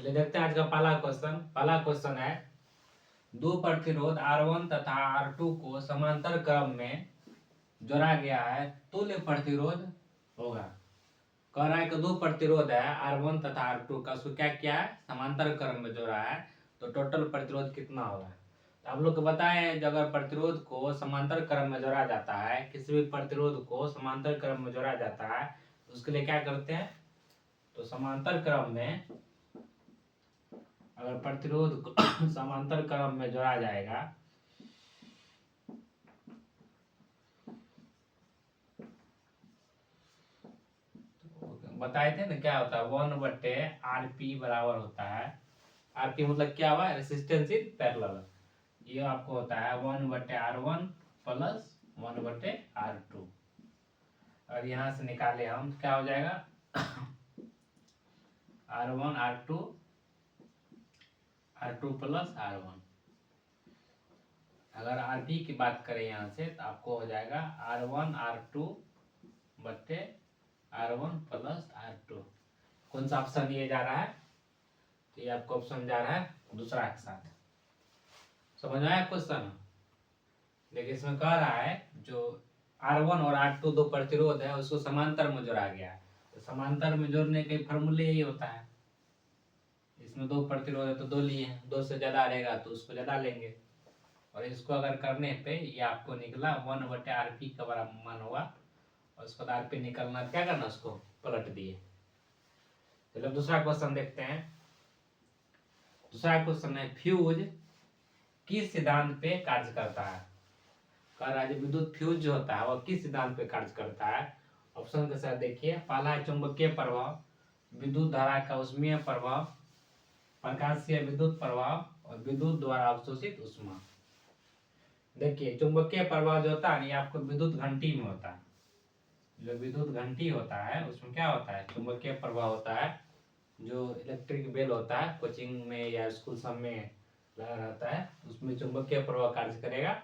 चलिए देखते हैं आज का पहला क्वेश्चन है, दो प्रतिरोध R1 तथा R2 को समांतर क्रम में जोड़ा गया है, तुल्य प्रतिरोध होगा। कह रहा है कि दो प्रतिरोध है R1 तथा R2 का, उसको क्या किया है, समांतर क्रम में जोड़ा है, तो टोटल प्रतिरोध कितना होगा। तो आप लोग को बताएं, जब अगर प्रतिरोध को समांतर क्रम में जोड़ा जाता है, किसी भी प्रतिरोध को समांतर क्रम में जोड़ा जाता है, तो उसके लिए क्या करते हैं, तो समांतर क्रम में अगर प्रतिरोध को समांतर क्रम में जोड़ा जाएगा, बताए थे ना क्या होता है, 1/RP बराबर होता है। RP मतलब क्या हुआ, रेसिस्टेंस इन पैरेलल। ये आपको होता है 1/R1 प्लस 1/R2। और यहाँ से निकाले हम, क्या हो जाएगा R1 R2 प्लस R1। अगर RP की बात करें यहाँ से, तो आपको हो जाएगा R1 R2 बट्टे R1 प्लस R2। कौन सा ऑप्शन ये जा रहा है, तो ये आपको ऑप्शन जा रहा है दूसरा के साथ। समझ में आया क्वेश्चन। देखिए इसमें कह रहा है जो R1 और R2 दो प्रतिरोध है, उसको समांतर में जोड़ा गया है। तो समांतर में जोड़ने के फॉर्मूले यही होता है, इसमें दो प्रतिरोध है तो दो लिए हैं, दो से ज्यादा रहेगा तो उसको ज्यादा लेंगे। और इसको अगर करने पे ये आपको निकला 1/RP का बराबर मान होगा, और उसके बाद RP निकलना, क्या करना, उसको पलट दिए। चलो दूसरा क्वेश्चन देखते हैं। दूसरा क्वेश्चन है, फ्यूज किस सिद्धांत पे कार्य करता है। कह रहा है विद्युत फ्यूज जो होता है वह किस सिद्धांत पे कार्य करता है। ऑप्शन के साथ देखिए, पहला है चुंबकीय प्रभाव, विद्युत धारा का ऊष्मीय प्रभाव, प्रकाशीय विद्युत प्रभाव और विद्युत द्वारा अवशोषित ऊष्मा। देखिए चुंबकीय प्रभाव जो होता है ये आपको विद्युत घंटी में होता है। जो विद्युत घंटी होता है उसमें क्या होता है, चुंबकीय प्रभाव होता है। जो इलेक्ट्रिक बेल होता है कोचिंग में या स्कूल सब में लगा रहता है, उसमें चुंबकीय प्रभाव कार्य करेगा।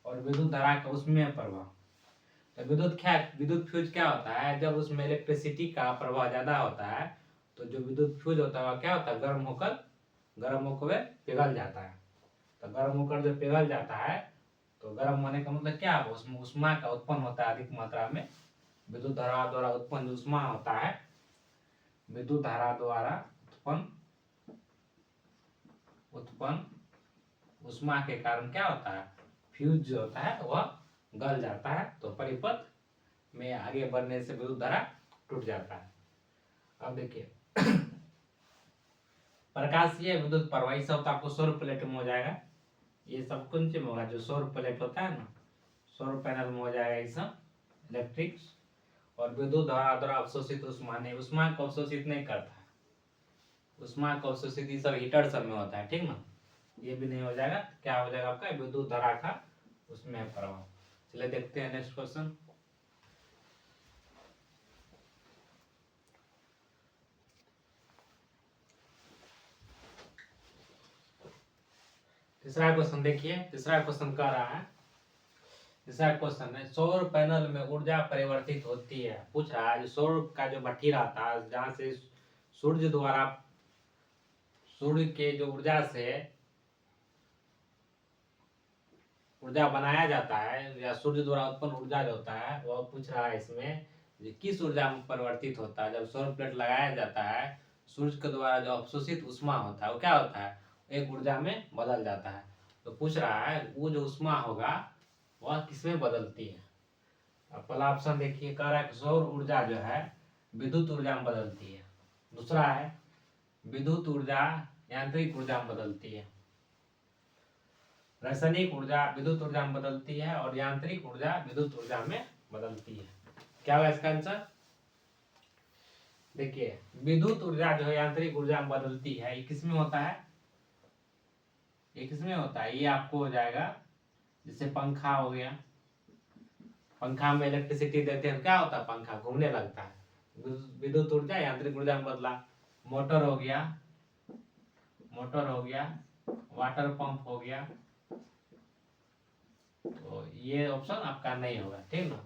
और विद्युत धारा का ऊष्मीय प्रभाव, तो विद्युत फ्यूज क्या होता है, जब उसमें इलेक्ट्रिसिटी का प्रभाव ज्यादा होता है, तो जो विद्युत फ्यूज होता है वह क्या होता है, गर्म होकर पिघल जाता है। तो गर्म होकर जो पिघल जाता है, तो गर्म होने का मतलब क्या है, उसमें ऊष्मा का उत्पन्न होता है अधिक मात्रा में। विद्युत धारा द्वारा उत्पन्न ऊष्मा होता है, विद्युत धारा द्वारा उत्पन्न ऊष्मा के कारण क्या होता है, फ्यूज जो होता है वह गल जाता है, तो परिपथ में आगे बढ़ने से विद्युत धारा टूट जाता है। अब देखिए प्रकाशीय विद्युत प्रवाह, ये सब तो आपको सौर प्लेट में हो जाएगा। ये सब कौन से में होगा, जो सौर प्लेट होता है ना, सौर पैनल में हो जाएगा ये सब इलेक्ट्रिक। और विद्युत धारा द्वारा अवशोषित ऊष्मा, नहीं ऊष्मा को अवशोषित नहीं करता है, ऊष्मा को अवशोषित ये सब हीटर सब में होता है, ठीक ना। ये भी नहीं हो जाएगा, क्या हो जाएगा आपका, विद्युत धारा का उसमें प्रभाव। चलिए देखते हैं नेक्स्ट क्वेश्चन। तीसरा क्वेश्चन देखिए, तीसरा क्वेश्चन कह रहा है, तीसरा क्वेश्चन है, सौर पैनल में ऊर्जा परिवर्तित होती है। पूछ रहा है, सौर का जो भट्ठी रहता है, जहां से सूर्य द्वारा, सूर्य के जो ऊर्जा से ऊर्जा बनाया जाता है, या सूर्य द्वारा उत्पन्न ऊर्जा जो होता है, वह पूछ रहा है इसमें किस ऊर्जा में परिवर्तित होता है। जब सौर प्लेट लगाया जाता है, सूर्य के द्वारा जो अवशोषित ऊष्मा होता है वो क्या होता है, एक ऊर्जा में बदल जाता है। तो पूछ रहा है वो जो ऊष्मा होगा वह किसमें बदलती है। अब पहला ऑप्शन देखिए, कह रहा है सौर ऊर्जा जो है विद्युत ऊर्जा में बदलती है। दूसरा है विद्युत ऊर्जा यांत्रिक ऊर्जा में बदलती है। रासायनिक ऊर्जा विद्युत ऊर्जा में बदलती है, और यांत्रिक ऊर्जा विद्युत ऊर्जा में बदलती है। क्या होगा इसका आंसर, देखिए विद्युत ऊर्जा जो है यांत्रिक ऊर्जा में बदलती है, ये किसमें होता है, ये किसमें होता है, ये आपको हो जाएगा, जैसे पंखा हो गया, पंखा में इलेक्ट्रिसिटी देते हैं, क्या होता है, पंखा घूमने लगता है, विद्युत ऊर्जा यांत्रिक ऊर्जा में बदला। मोटर हो गया, वाटर पंप हो गया, तो ये ऑप्शन आपका नहीं होगा, ठीक ना।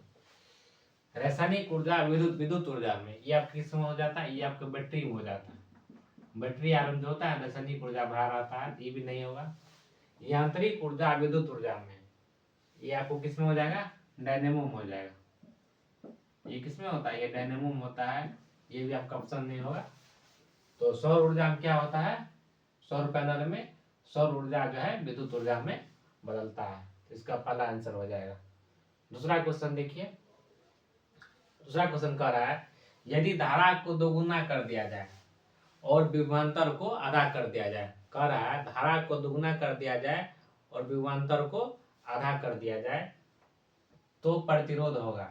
रासायनिक ऊर्जा विद्युत ऊर्जा में, ये आपके किस में हो जाता है, ये आपके बैटरी में हो जाता है। बैटरी आयरन जो होता है रासायनिक ऊर्जा भरा रहता है, ये भी नहीं होगा। ये आंतरिक ऊर्जा विद्युत ऊर्जा में, ये आपको किस में हो जाएगा, डायनेमो में हो जाएगा। ये किस में होता है, ये डायनेमो में होता है, ये भी आपका ऑप्शन नहीं होगा। तो सौर ऊर्जा में क्या होता है, सौर पैनल में सौर ऊर्जा जो है विद्युत ऊर्जा में बदलता है। तो इसका पहला आंसर हो जाएगा। दूसरा क्वेश्चन देखिए, दूसरा क्वेश्चन कह रहा है यदि धारा को दोगुना कर दिया जाए और विभवांतर को आधा कर दिया जाए। कह रहा है धारा को दोगुना कर दिया जाए और विभवांतर को आधा कर दिया जाए तो प्रतिरोध होगा।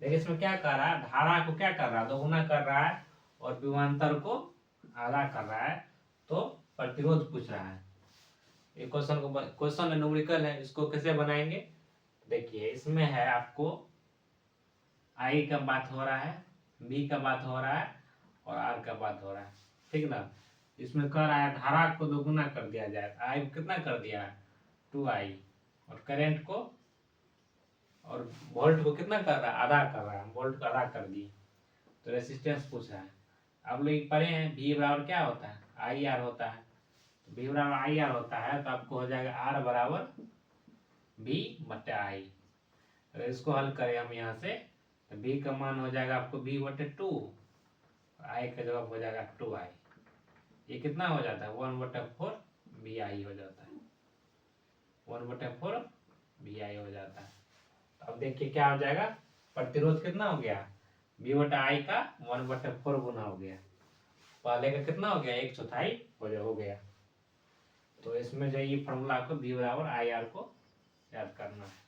देखिए इसमें क्या कर रहा है, धारा को क्या कर रहा है, दोगुना कर रहा है और विभवांतर को आधा कर रहा है, तो प्रतिरोध पूछ रहा है। ये क्वेश्चन न्यूमेरिकल है, इसको कैसे बनाएंगे। देखिए इसमें है आपको आई का बात हो रहा है, बी का बात हो रहा है और आर का बात हो रहा है, ठीक ना। इसमें कह रहा है धारा को दोगुना कर दिया जाए, आई को कितना कर दिया है 2i, और करंट को और वोल्ट को कितना कर रहा है, आधा कर रहा है, वोल्ट को आधा कर दिए। तो रेसिस्टेंस पूछ रहा है। आप लोग पढ़े हैं V बराबर क्या होता है, आई आर होता है। तो V बराबर आई आर होता है, तो आपको हो जाएगा आर बराबर V बटे आई। अगर इसको हल करें हम यहाँ से, तो B का मान हो जाएगा आपको V बटे 2, आई का जवाब हो जाएगा 2i। ये कितना हो जाता है 1/4 VI हो जाता है, 1/4 VI हो जाता है। तो अब देखिए क्या हो जाएगा, प्रतिरोध कितना हो गया, V बटा आई का 1/4 गुना हो गया, पहले का कितना हो गया 1/4 हो गया। तो इसमें जो ये फॉर्मूला को V बराबर आई आर को याद करना है।